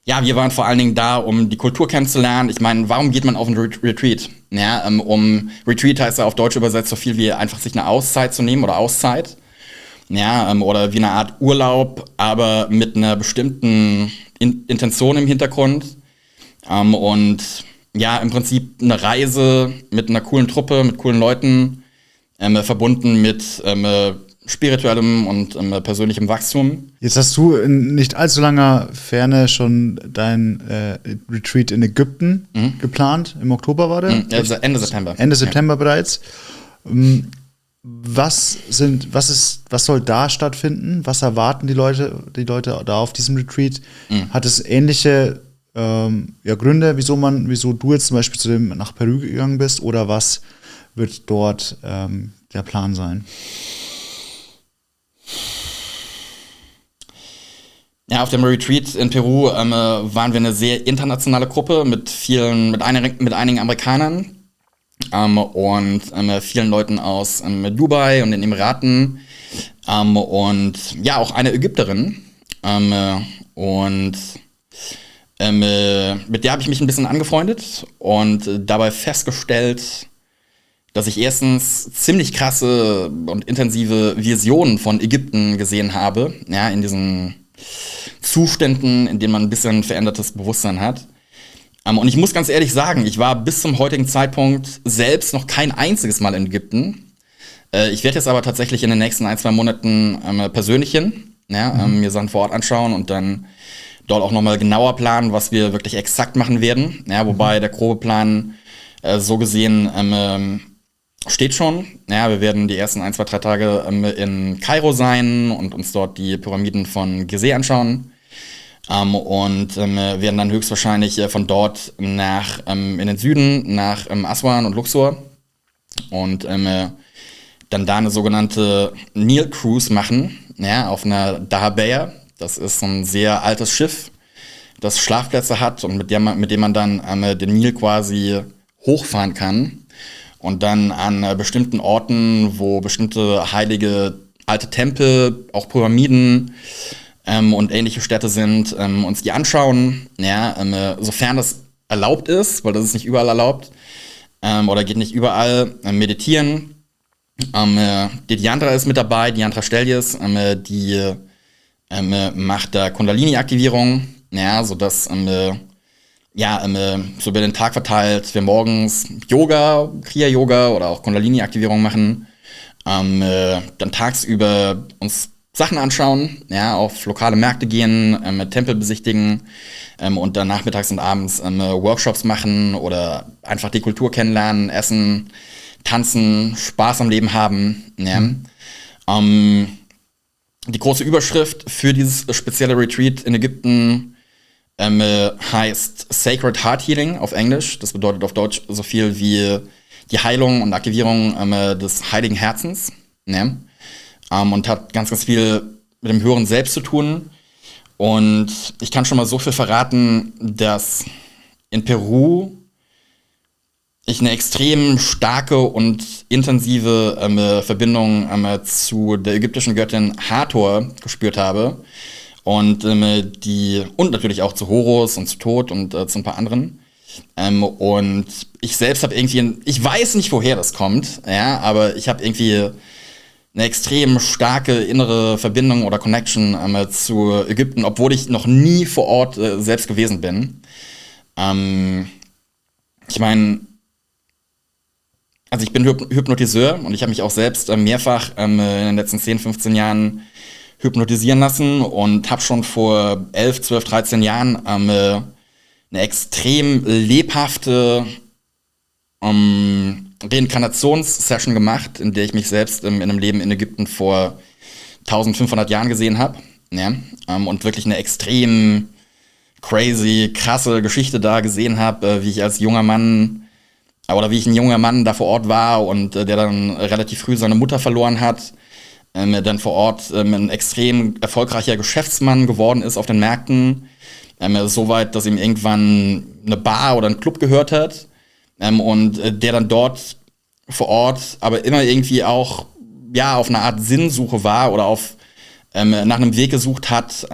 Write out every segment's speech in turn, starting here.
Ja, wir waren vor allen Dingen da, um die Kultur kennenzulernen. Ich meine, warum geht man auf einen Retreat? Ja, Retreat heißt ja auf Deutsch übersetzt so viel wie einfach sich eine Auszeit zu nehmen oder Auszeit. Ja, oder wie eine Art Urlaub, aber mit einer bestimmten Intention im Hintergrund. Und ja, im Prinzip eine Reise mit einer coolen Truppe, mit coolen Leuten, verbunden mit spirituellem und persönlichem Wachstum. Jetzt hast du in nicht allzu langer Ferne schon dein Retreat in Ägypten geplant. Im Oktober war der? Also Ende September. Ende September bereits. Was soll da stattfinden? Was erwarten die Leute da auf diesem Retreat? Hat es ähnliche Gründe, wieso du jetzt zum Beispiel nach Peru gegangen bist? Oder was wird dort der Plan sein? Ja, auf dem Retreat in Peru waren wir eine sehr internationale Gruppe mit einigen Amerikanern und vielen Leuten aus Dubai und den Emiraten und ja, auch eine Ägypterin und mit der habe ich mich ein bisschen angefreundet und dabei festgestellt, dass ich erstens ziemlich krasse und intensive Visionen von Ägypten gesehen habe, ja, in diesen Zuständen, in denen man ein bisschen verändertes Bewusstsein hat. Und ich muss ganz ehrlich sagen, ich war bis zum heutigen Zeitpunkt selbst noch kein einziges Mal in Ägypten. Ich werde jetzt aber tatsächlich in den nächsten 1-2 Monaten persönlich hin, ja, mir Sachen vor Ort anschauen und dann dort auch nochmal genauer planen, was wir wirklich exakt machen werden. Ja, wobei der grobe Plan so gesehen steht schon. Ja, wir werden die ersten 1, 2, 3 Tage in Kairo sein und uns dort die Pyramiden von Gizeh anschauen. Und werden dann höchstwahrscheinlich von dort in den Süden, nach Aswan und Luxor. Und dann da eine sogenannte Nile Cruise machen, ja, auf einer Dahabeeyah. Das ist so ein sehr altes Schiff, das Schlafplätze hat und mit dem man dann den Nil quasi hochfahren kann. Und dann an bestimmten Orten, wo bestimmte heilige alte Tempel, auch Pyramiden und ähnliche Städte sind, uns die anschauen, ja, sofern das erlaubt ist, weil das ist nicht überall erlaubt, oder geht nicht überall, meditieren. Die Diandra ist mit dabei, Diandra Steljes, die macht da Kundalini-Aktivierung, ja, sodass so über den Tag verteilt wir morgens Yoga, Kriya-Yoga oder auch Kundalini-Aktivierung machen, dann tagsüber uns Sachen anschauen, ja, auf lokale Märkte gehen, Tempel besichtigen und dann nachmittags und abends Workshops machen oder einfach die Kultur kennenlernen, essen, tanzen, Spaß am Leben haben. Ja. Die große Überschrift für dieses spezielle Retreat in Ägypten heißt Sacred Heart Healing auf Englisch. Das bedeutet auf Deutsch so viel wie die Heilung und Aktivierung des heiligen Herzens. Ne? Und hat ganz, ganz viel mit dem höheren Selbst zu tun. Und ich kann schon mal so viel verraten, dass in Peru ich eine extrem starke und intensive Verbindung zu der ägyptischen Göttin Hathor gespürt habe. Und natürlich auch zu Horus und zu Tod und zu ein paar anderen. Und ich selbst habe irgendwie, ich weiß nicht, woher das kommt, ja, aber ich habe irgendwie eine extrem starke innere Verbindung oder Connection zu Ägypten, obwohl ich noch nie vor Ort selbst gewesen bin. Ich meine, also ich bin Hypnotiseur und ich habe mich auch selbst mehrfach in den letzten 10, 15 Jahren hypnotisieren lassen und habe schon vor 11, 12, 13 Jahren eine extrem lebhafte Reinkarnationssession gemacht, in der ich mich selbst in einem Leben in Ägypten vor 1500 Jahren gesehen habe. Ja? Und wirklich eine extrem crazy, krasse Geschichte da gesehen habe, wie ich ein junger Mann da vor Ort war und der dann relativ früh seine Mutter verloren hat. Dann vor Ort ein extrem erfolgreicher Geschäftsmann geworden ist auf den Märkten, soweit, dass ihm irgendwann eine Bar oder ein Club gehört hat, und der dann dort vor Ort aber immer irgendwie auch ja auf eine Art Sinnsuche war oder nach einem Weg gesucht hat,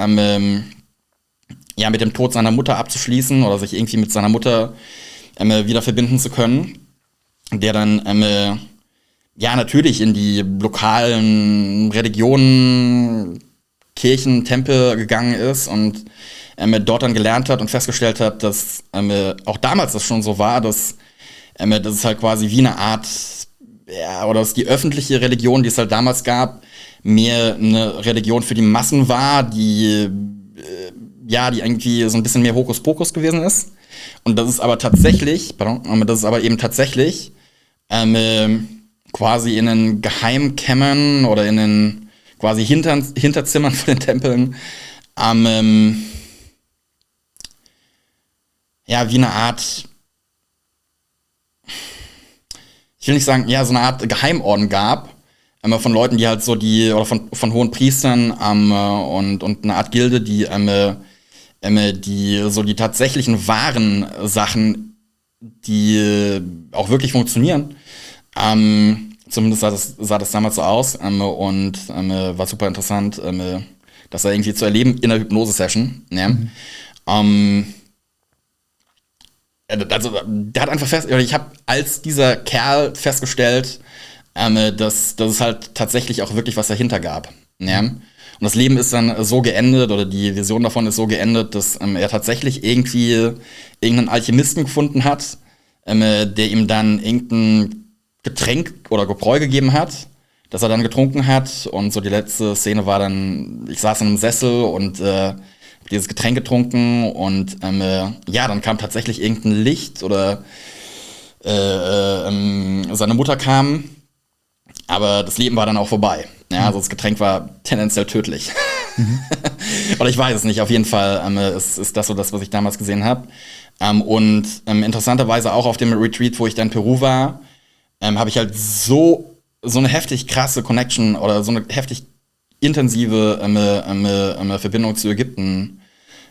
ja, mit dem Tod seiner Mutter abzuschließen oder sich irgendwie mit seiner Mutter wieder verbinden zu können, der dann ja natürlich in die lokalen Religionen, Kirchen, Tempel gegangen ist und dort dann gelernt hat und festgestellt hat, dass auch damals das schon so war, dass es halt quasi wie eine Art, ja, oder dass die öffentliche Religion, die es halt damals gab, mehr eine Religion für die Massen war, die irgendwie so ein bisschen mehr Hokuspokus gewesen ist. Und das ist aber tatsächlich, quasi in den Geheimkämmern oder in den quasi Hinterzimmern von den Tempeln wie eine Art, ich will nicht sagen, ja, so eine Art Geheimorden gab, von Leuten, die halt so oder von hohen Priestern und eine Art Gilde, die die so die tatsächlichen wahren Sachen, die auch wirklich funktionieren, zumindest sah das damals so aus und war super interessant, das da irgendwie zu erleben in der Hypnose-Session. Ja. Also der hat einfach ich habe als dieser Kerl festgestellt, dass es halt tatsächlich auch wirklich was dahinter gab. Ja. Und das Leben ist dann so geendet, oder die Vision davon ist so geendet, dass er tatsächlich irgendeinen Alchemisten gefunden hat, der ihm dann irgendein Getränk oder Gebräu gegeben hat, das er dann getrunken hat. Und so die letzte Szene war dann, ich saß in einem Sessel und dieses Getränk getrunken und dann kam tatsächlich irgendein Licht oder seine Mutter kam, aber das Leben war dann auch vorbei. Ja, also das Getränk war tendenziell tödlich. Oder ich weiß es nicht, auf jeden Fall ist das so das, was ich damals gesehen habe. Und interessanterweise auch auf dem Retreat, wo ich dann in Peru war, habe ich halt so eine heftig krasse Connection oder so eine heftig intensive Verbindung zu Ägypten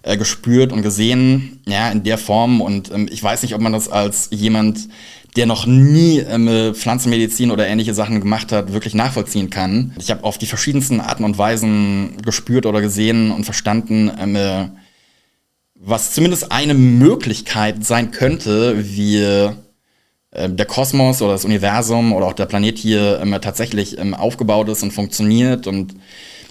gespürt und gesehen, ja, in der Form. Und ich weiß nicht, ob man das als jemand, der noch nie Pflanzenmedizin oder ähnliche Sachen gemacht hat, wirklich nachvollziehen kann. Ich habe auf die verschiedensten Arten und Weisen gespürt oder gesehen und verstanden, was zumindest eine Möglichkeit sein könnte, wie der Kosmos oder das Universum oder auch der Planet hier tatsächlich aufgebaut ist und funktioniert und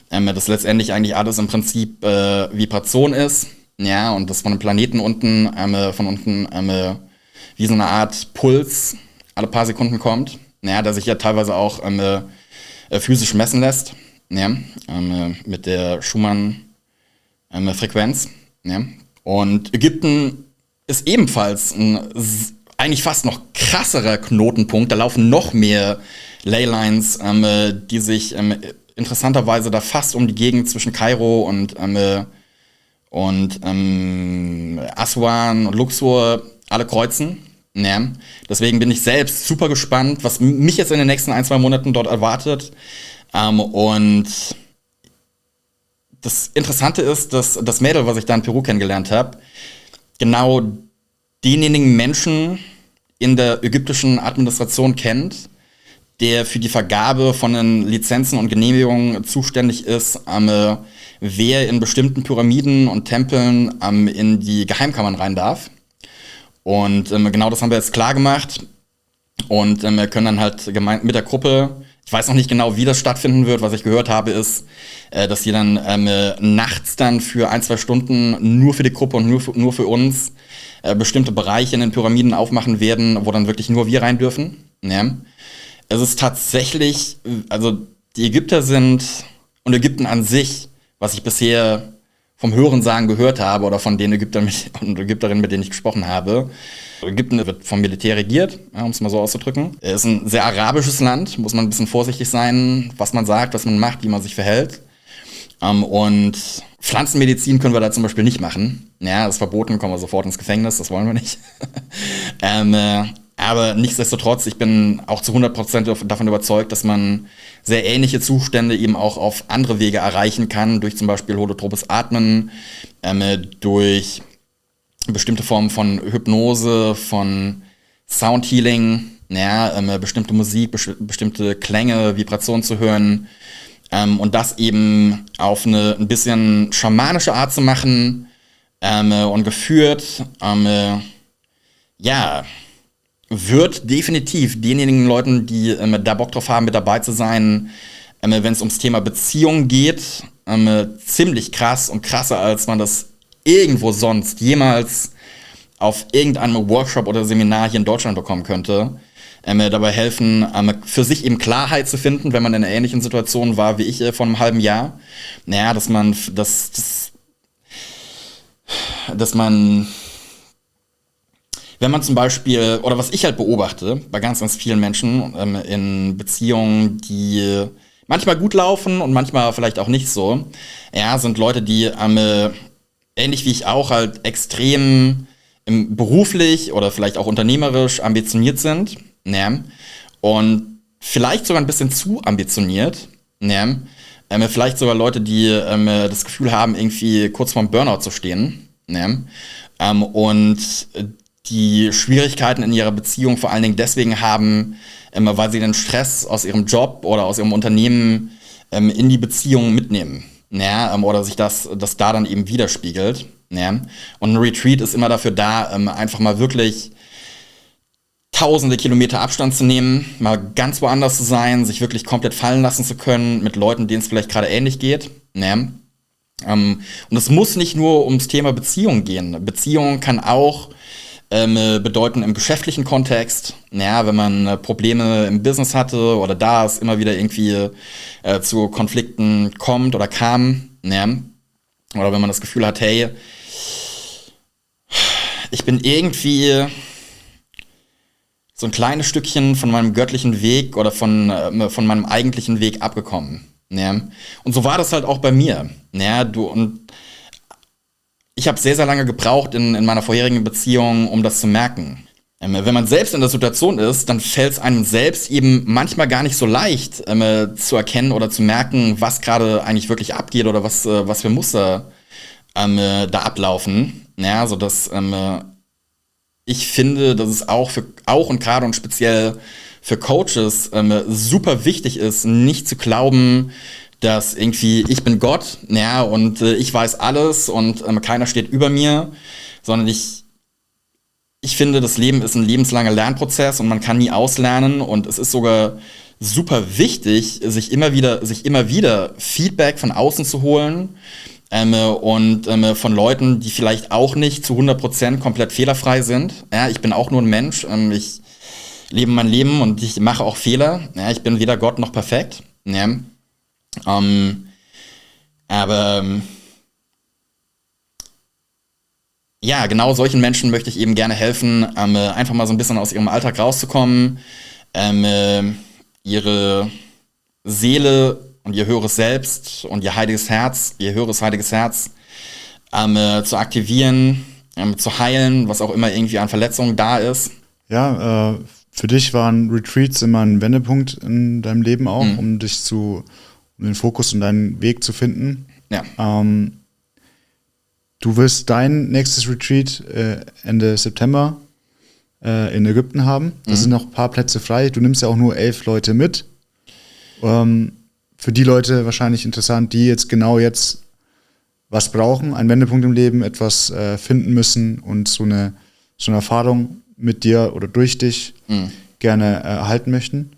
das letztendlich eigentlich alles im Prinzip Vibration ist, ja, und das von dem Planeten unten, wie so eine Art Puls alle paar Sekunden kommt, ja, der sich ja teilweise auch physisch messen lässt, ja, mit der Schumann-Frequenz, ja. Und Ägypten ist ebenfalls ein eigentlich fast noch krasserer Knotenpunkt. Da laufen noch mehr Leylines, die sich interessanterweise da fast um die Gegend zwischen Kairo und Aswan und Luxor alle kreuzen. Ja. Deswegen bin ich selbst super gespannt, was mich jetzt in den nächsten 1-2 Monaten dort erwartet. Und das Interessante ist, dass das Mädel, was ich da in Peru kennengelernt habe, genau denjenigen Menschen in der ägyptischen Administration kennt, der für die Vergabe von den Lizenzen und Genehmigungen zuständig ist, wer in bestimmten Pyramiden und Tempeln in die Geheimkammern rein darf. Und genau das haben wir jetzt klar gemacht. Und wir können dann halt mit der Gruppe, ich weiß noch nicht genau, wie das stattfinden wird. Was ich gehört habe, ist, dass die dann nachts dann für 1-2 Stunden nur für die Gruppe und nur für uns bestimmte Bereiche in den Pyramiden aufmachen werden, wo dann wirklich nur wir rein dürfen. Ja. Es ist tatsächlich, also die Ägypter sind und Ägypten an sich, was ich bisher vom Hörensagen gehört habe oder von den Ägyptern und Ägypterinnen, mit denen ich gesprochen habe. Ägypten wird vom Militär regiert, ja, um es mal so auszudrücken. Es ist ein sehr arabisches Land, muss man ein bisschen vorsichtig sein, was man sagt, was man macht, wie man sich verhält. Und Pflanzenmedizin können wir da zum Beispiel nicht machen. Ja, das ist verboten, kommen wir sofort ins Gefängnis, das wollen wir nicht. Aber nichtsdestotrotz, ich bin auch zu 100% davon überzeugt, dass man sehr ähnliche Zustände eben auch auf andere Wege erreichen kann, durch zum Beispiel holotropes Atmen, durch bestimmte Formen von Hypnose, von Soundhealing, ja, bestimmte Musik, bestimmte Klänge, Vibrationen zu hören, und das eben auf eine ein bisschen schamanische Art zu machen, und geführt, ja, wird definitiv denjenigen Leuten, die da Bock drauf haben, mit dabei zu sein, wenn es ums Thema Beziehung geht, ziemlich krass und krasser, als man das irgendwo sonst jemals auf irgendeinem Workshop oder Seminar hier in Deutschland bekommen könnte. Dabei helfen, für sich eben Klarheit zu finden, wenn man in einer ähnlichen Situation war wie ich vor einem halben Jahr. Naja, dass man, wenn man zum Beispiel, oder was ich halt beobachte, bei ganz, ganz vielen Menschen in Beziehungen, die manchmal gut laufen und manchmal vielleicht auch nicht so, ja, sind Leute, die ähnlich wie ich auch halt extrem beruflich oder vielleicht auch unternehmerisch ambitioniert sind, ne? Und vielleicht sogar ein bisschen zu ambitioniert, ne? Vielleicht sogar Leute, die das Gefühl haben, irgendwie kurz vorm Burnout zu stehen, ne? Und die Schwierigkeiten in ihrer Beziehung vor allen Dingen deswegen haben, weil sie den Stress aus ihrem Job oder aus ihrem Unternehmen in die Beziehung mitnehmen, ne? Oder sich das da dann eben widerspiegelt. Ne? Und ein Retreat ist immer dafür da, einfach mal wirklich tausende Kilometer Abstand zu nehmen, mal ganz woanders zu sein, sich wirklich komplett fallen lassen zu können mit Leuten, denen es vielleicht gerade ähnlich geht. Ne? Und es muss nicht nur ums Thema Beziehung gehen. Beziehung kann auch bedeuten im geschäftlichen Kontext, ja, wenn man Probleme im Business hatte oder da es immer wieder irgendwie zu Konflikten kommt oder kam, ne? Oder wenn man das Gefühl hat, hey, ich bin irgendwie so ein kleines Stückchen von meinem göttlichen Weg oder von meinem eigentlichen Weg abgekommen. Ne? Und so war das halt auch bei mir. Ne? Und ich habe sehr, sehr lange gebraucht in meiner vorherigen Beziehung, um das zu merken. Wenn man selbst in der Situation ist, dann fällt es einem selbst eben manchmal gar nicht so leicht zu erkennen oder zu merken, was gerade eigentlich wirklich abgeht oder was für Muster da ablaufen. Ja, so dass ich finde, dass es auch und gerade und speziell für Coaches super wichtig ist, nicht zu glauben, dass irgendwie ich bin Gott, ja, und ich weiß alles und keiner steht über mir, sondern ich finde, das Leben ist ein lebenslanger Lernprozess und man kann nie auslernen und es ist sogar super wichtig, sich immer wieder Feedback von außen zu holen und von Leuten, die vielleicht auch nicht zu 100% komplett fehlerfrei sind. Ja, ich bin auch nur ein Mensch, ich lebe mein Leben und ich mache auch Fehler. Ja, ich bin weder Gott noch perfekt. Ja. Aber ja, genau solchen Menschen möchte ich eben gerne helfen, einfach mal so ein bisschen aus ihrem Alltag rauszukommen, ihre Seele und ihr höheres Selbst und ihr höheres heiliges Herz zu aktivieren, zu heilen, was auch immer irgendwie an Verletzungen da ist. Ja, für dich waren Retreats immer ein Wendepunkt in deinem Leben auch, um den Fokus und deinen Weg zu finden. Ja. Du wirst dein nächstes Retreat Ende September in Ägypten haben. Da sind noch ein paar Plätze frei. Du nimmst ja auch nur 11 Leute mit. Für die Leute wahrscheinlich interessant, die jetzt was brauchen, einen Wendepunkt im Leben, etwas finden müssen und so eine Erfahrung mit dir oder durch dich gerne erhalten möchten.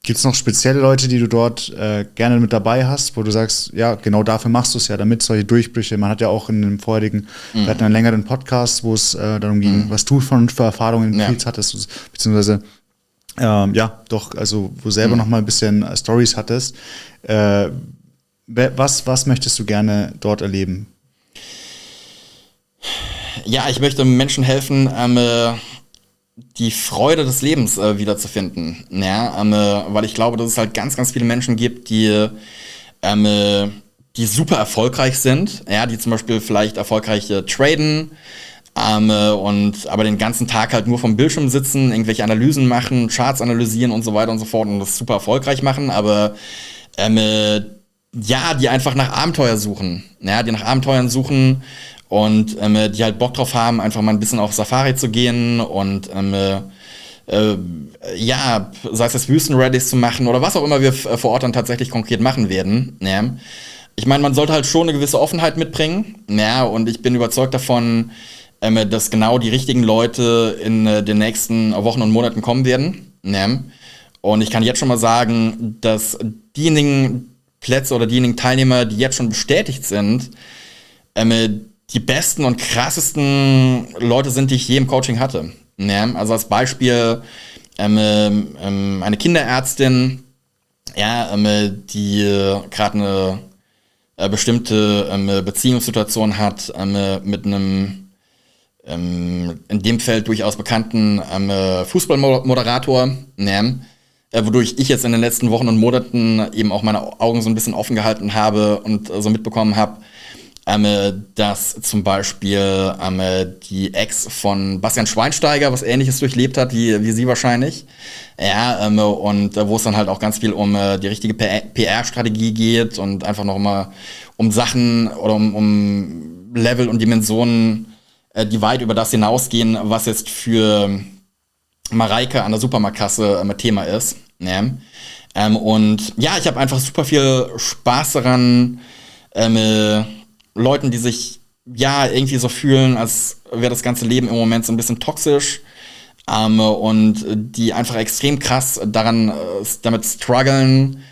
Gibt es noch spezielle Leute, die du dort gerne mit dabei hast, wo du sagst, ja, genau dafür machst du es ja, damit solche Durchbrüche, man hat ja auch in dem vorherigen, wir hatten einen längeren Podcast, wo es darum ging, was du für Erfahrungen in Retreats hattest, beziehungsweise, also wo du selber noch mal ein bisschen Stories hattest. Was möchtest du gerne dort erleben? Ja, ich möchte Menschen helfen, die Freude des Lebens wiederzufinden. Ja, weil ich glaube, dass es halt ganz, ganz viele Menschen gibt, die super erfolgreich sind, ja, die zum Beispiel vielleicht erfolgreich traden, aber den ganzen Tag halt nur vom Bildschirm sitzen, irgendwelche Analysen machen, Charts analysieren und so weiter und so fort und das super erfolgreich machen, aber die einfach nach Abenteuer suchen. Ja, die nach Abenteuern suchen und die halt Bock drauf haben, einfach mal ein bisschen auf Safari zu gehen und sei es das Wüstenrallies zu machen oder was auch immer wir vor Ort dann tatsächlich konkret machen werden. Ja. ich meine, man sollte halt schon eine gewisse Offenheit mitbringen. Ja, und ich bin überzeugt davon, dass genau die richtigen Leute in den nächsten Wochen und Monaten kommen werden. Ja. Und ich kann jetzt schon mal sagen, dass diejenigen Plätze oder diejenigen Teilnehmer, die jetzt schon bestätigt sind, die besten und krassesten Leute sind, die ich je im Coaching hatte. Ja. Also als Beispiel eine Kinderärztin, ja, die gerade eine bestimmte Beziehungssituation hat mit einem in dem Feld durchaus bekannten Fußballmoderator, ne, wodurch ich jetzt in den letzten Wochen und Monaten eben auch meine Augen so ein bisschen offen gehalten habe und so mitbekommen habe, dass zum Beispiel die Ex von Bastian Schweinsteiger was Ähnliches durchlebt hat, wie sie wahrscheinlich. Ja, und wo es dann halt auch ganz viel um die richtige PR-Strategie geht und einfach noch mal um Sachen oder um Level und Dimensionen, die weit über das hinausgehen, was jetzt für Mareike an der Supermarktkasse Thema ist. Ne? Und ja, ich habe einfach super viel Spaß daran, Leuten, die sich ja irgendwie so fühlen, als wäre das ganze Leben im Moment so ein bisschen toxisch, und die einfach extrem krass damit strugglen,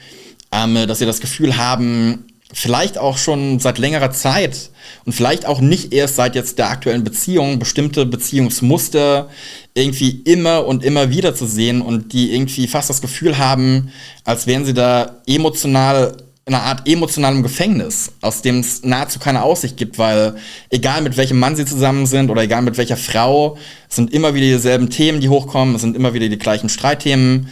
dass sie das Gefühl haben, vielleicht auch schon seit längerer Zeit und vielleicht auch nicht erst seit jetzt der aktuellen Beziehung, bestimmte Beziehungsmuster irgendwie immer und immer wieder zu sehen und die irgendwie fast das Gefühl haben, als wären sie da emotional in einer Art emotionalem Gefängnis, aus dem es nahezu keine Aussicht gibt, weil egal mit welchem Mann sie zusammen sind oder egal mit welcher Frau, es sind immer wieder dieselben Themen, die hochkommen, es sind immer wieder die gleichen Streitthemen,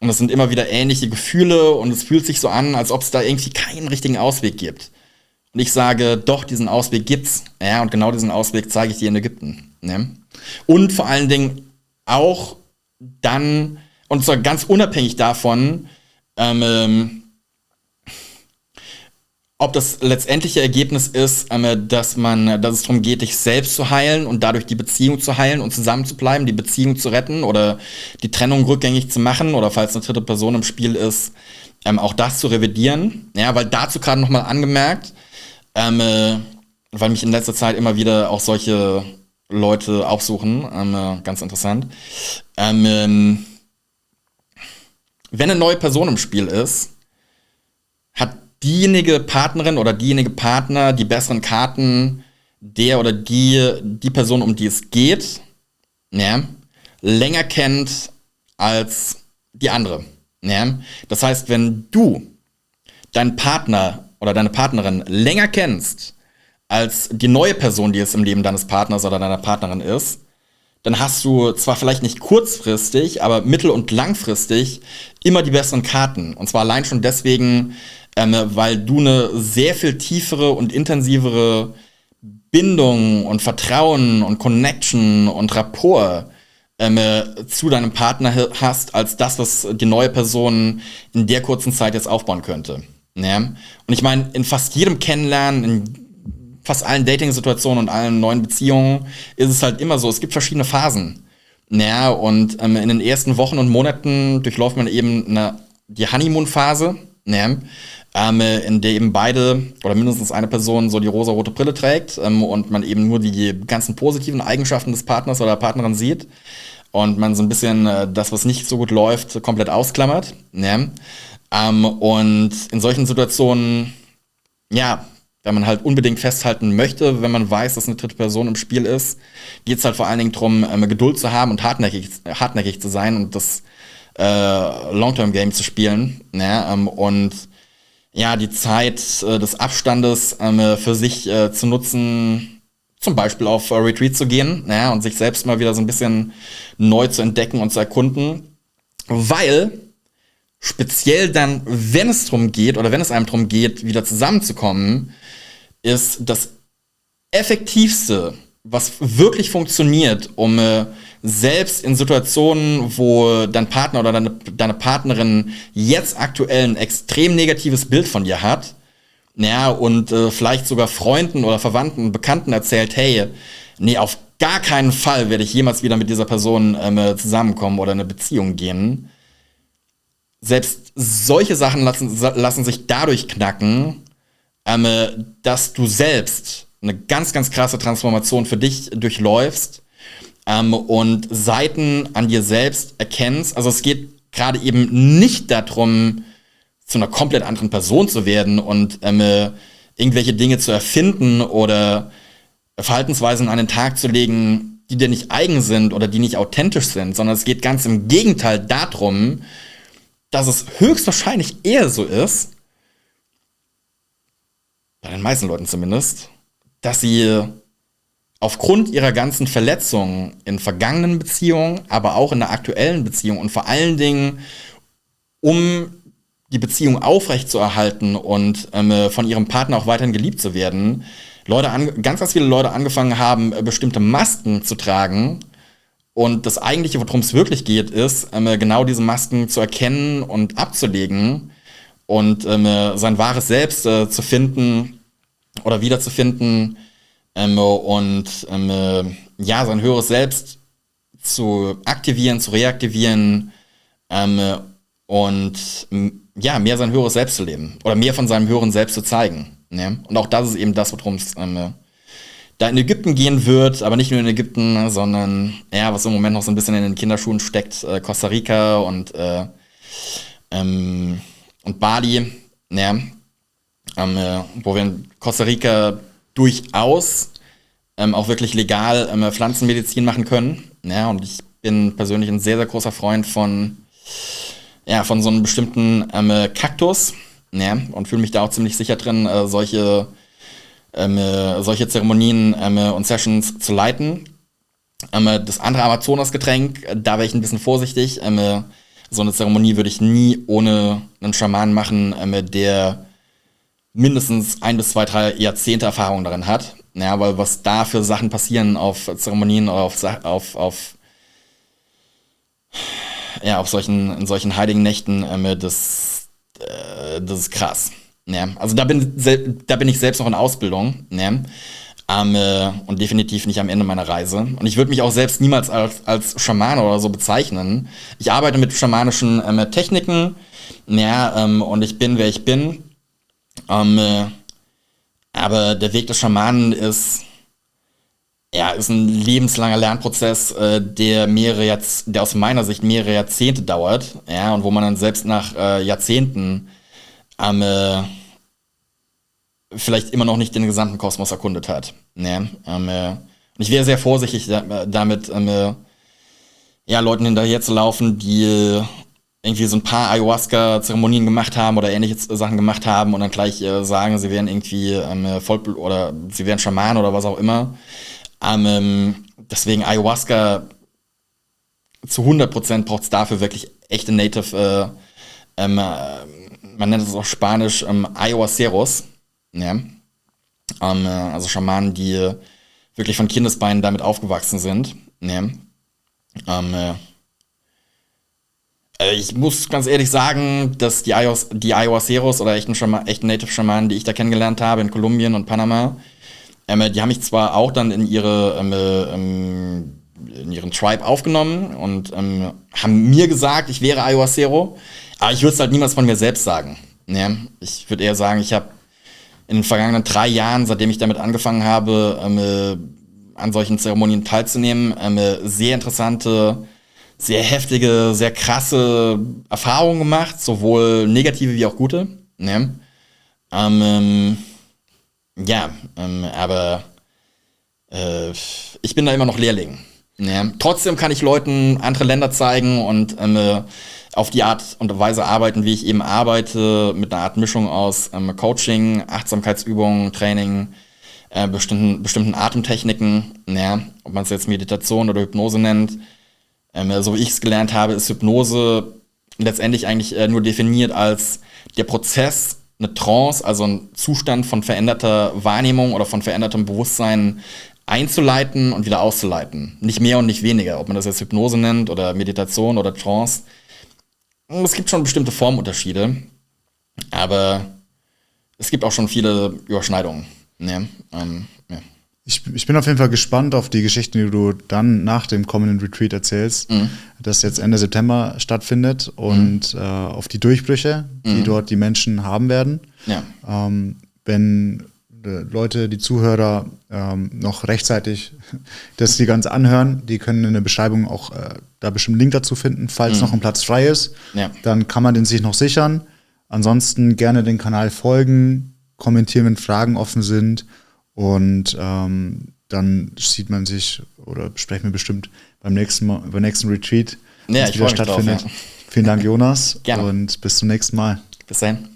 und es sind immer wieder ähnliche Gefühle und es fühlt sich so an, als ob es da irgendwie keinen richtigen Ausweg gibt. Und ich sage, doch, diesen Ausweg gibt's. Ja, und genau diesen Ausweg zeige ich dir in Ägypten. Ne? Und vor allen Dingen auch dann, und zwar ganz unabhängig davon, ob das letztendliche Ergebnis ist, dass es darum geht, dich selbst zu heilen und dadurch die Beziehung zu heilen und zusammen zu bleiben, die Beziehung zu retten oder die Trennung rückgängig zu machen oder falls eine dritte Person im Spiel ist, auch das zu revidieren. Ja, weil dazu gerade nochmal angemerkt, weil mich in letzter Zeit immer wieder auch solche Leute aufsuchen, ganz interessant. Wenn eine neue Person im Spiel ist, hat diejenige Partnerin oder diejenige Partner die besseren Karten der oder die Person, um die es geht, ja, länger kennt als die andere. Ja. Das heißt, wenn du deinen Partner oder deine Partnerin länger kennst als die neue Person, die es im Leben deines Partners oder deiner Partnerin ist, dann hast du zwar vielleicht nicht kurzfristig, aber mittel- und langfristig immer die besseren Karten. Und zwar allein schon deswegen, weil du eine sehr viel tiefere und intensivere Bindung und Vertrauen und Connection und Rapport zu deinem Partner hast, als das, was die neue Person in der kurzen Zeit jetzt aufbauen könnte. Ja? Und ich meine, in fast jedem Kennenlernen, in fast allen Dating-Situationen und allen neuen Beziehungen ist es halt immer so, es gibt verschiedene Phasen. Ja, und in den ersten Wochen und Monaten durchläuft man eben die Honeymoon-Phase, ja, in der eben beide oder mindestens eine Person so die rosa-rote Brille trägt, und man eben nur die ganzen positiven Eigenschaften des Partners oder der Partnerin sieht und man so ein bisschen das, was nicht so gut läuft, komplett ausklammert. Ja. Und in solchen Situationen, ja, wenn man halt unbedingt festhalten möchte, wenn man weiß, dass eine dritte Person im Spiel ist, geht es halt vor allen Dingen darum, Geduld zu haben und hartnäckig zu sein und das Long-Term-Game zu spielen. Ne? Und ja, die Zeit des Abstandes für sich zu nutzen, zum Beispiel auf Retreat zu gehen, ne? Und sich selbst mal wieder so ein bisschen neu zu entdecken und zu erkunden. Weil speziell dann, wenn es darum geht oder wenn es einem darum geht, wieder zusammenzukommen, ist das Effektivste, was wirklich funktioniert, um selbst in Situationen, wo dein Partner oder deine Partnerin jetzt aktuell ein extrem negatives Bild von dir hat, ja, und vielleicht sogar Freunden oder Verwandten, Bekannten erzählt, hey, nee, auf gar keinen Fall werde ich jemals wieder mit dieser Person zusammenkommen oder in eine Beziehung gehen, selbst solche Sachen lassen sich dadurch knacken, dass du selbst eine ganz, ganz krasse Transformation für dich durchläufst und Seiten an dir selbst erkennst. Also es geht gerade eben nicht darum, zu einer komplett anderen Person zu werden und irgendwelche Dinge zu erfinden oder Verhaltensweisen an den Tag zu legen, die dir nicht eigen sind oder die nicht authentisch sind, sondern es geht ganz im Gegenteil darum, dass es höchstwahrscheinlich eher so ist, bei den meisten Leuten zumindest, dass sie aufgrund ihrer ganzen Verletzungen in vergangenen Beziehungen, aber auch in der aktuellen Beziehung und vor allen Dingen, um die Beziehung aufrechtzuerhalten und von ihrem Partner auch weiterhin geliebt zu werden, ganz, ganz viele Leute angefangen haben, bestimmte Masken zu tragen. Und das Eigentliche, worum es wirklich geht, ist, genau diese Masken zu erkennen und abzulegen und sein wahres Selbst zu finden oder wiederzufinden und sein höheres Selbst zu aktivieren, zu reaktivieren und mehr sein höheres Selbst zu leben oder mehr von seinem höheren Selbst zu zeigen. Ne? Und auch das ist eben das, worum es da in Ägypten gehen wird, aber nicht nur in Ägypten, sondern was im Moment noch so ein bisschen in den Kinderschuhen steckt, Costa Rica und Bali, wo wir in Costa Rica durchaus auch wirklich legal Pflanzenmedizin machen können. Ja, und ich bin persönlich ein sehr, sehr großer Freund von so einem bestimmten Kaktus, und fühle mich da auch ziemlich sicher drin, solche Zeremonien und Sessions zu leiten. Das andere Amazonas-Getränk, da wäre ich ein bisschen vorsichtig. So eine Zeremonie würde ich nie ohne einen Schamanen machen, der mindestens 1 bis 2, 3 Jahrzehnte Erfahrung darin hat. Ja, weil was da für Sachen passieren auf Zeremonien oder in solchen heiligen Nächten, das ist krass. Ja, also da bin ich selbst noch in Ausbildung, und definitiv nicht am Ende meiner Reise. Und ich würde mich auch selbst niemals als Schamane oder so bezeichnen. Ich arbeite mit schamanischen Techniken, und ich bin, wer ich bin. Aber der Weg des Schamanen ist ein lebenslanger Lernprozess, der aus meiner Sicht mehrere Jahrzehnte dauert, und wo man dann selbst nach Jahrzehnten vielleicht immer noch nicht den gesamten Kosmos erkundet hat. Und ich wäre sehr vorsichtig damit, Leuten hinterher zu laufen, die irgendwie so ein paar Ayahuasca-Zeremonien gemacht haben oder ähnliche Sachen gemacht haben und dann gleich sagen, sie wären irgendwie oder sie wären Schaman oder was auch immer. Deswegen Ayahuasca zu 100% braucht es dafür wirklich echte Native, man nennt es auch Spanisch Ayahuaceros, also Schamanen, die wirklich von Kindesbeinen damit aufgewachsen sind. Ich muss ganz ehrlich sagen, dass die Ayahuaceros oder echten Native-Schamanen, die ich da kennengelernt habe in Kolumbien und Panama, die haben mich zwar auch dann in ihren Tribe aufgenommen und haben mir gesagt, ich wäre Ayahuacero, aber ich würde es halt niemals von mir selbst sagen. Ich würde eher sagen, ich habe in den vergangenen 3 Jahren, seitdem ich damit angefangen habe, an solchen Zeremonien teilzunehmen, sehr interessante, sehr heftige, sehr krasse Erfahrungen gemacht, sowohl negative wie auch gute. Aber ich bin da immer noch Lehrling. Trotzdem kann ich Leuten andere Länder zeigen und auf die Art und Weise arbeiten, wie ich eben arbeite, mit einer Art Mischung aus Coaching, Achtsamkeitsübungen, Training, bestimmten Atemtechniken, ob man es jetzt Meditation oder Hypnose nennt. So wie ich es gelernt habe, ist Hypnose letztendlich eigentlich nur definiert als der Prozess, eine Trance, also ein Zustand von veränderter Wahrnehmung oder von verändertem Bewusstsein einzuleiten und wieder auszuleiten. Nicht mehr und nicht weniger, ob man das jetzt Hypnose nennt oder Meditation oder Trance. Es gibt schon bestimmte Formunterschiede, aber es gibt auch schon viele Überschneidungen. Ich bin auf jeden Fall gespannt auf die Geschichten, die du dann nach dem kommenden Retreat erzählst, das jetzt Ende September stattfindet und auf die Durchbrüche, die dort die Menschen haben werden. Ja. Wenn Leute, die Zuhörer noch rechtzeitig das die ganze anhören, die können in der Beschreibung auch da bestimmt einen Link dazu finden, falls noch ein Platz frei ist. Ja. Dann kann man den sich noch sichern. Ansonsten gerne den Kanal folgen, kommentieren, wenn Fragen offen sind. Und dann sieht man sich oder sprechen wir bestimmt beim nächsten Retreat, Ja, das ich wieder freue mich drauf, stattfindet. ja. Vielen Dank, Jonas. Gerne. Und bis zum nächsten Mal. Bis dahin.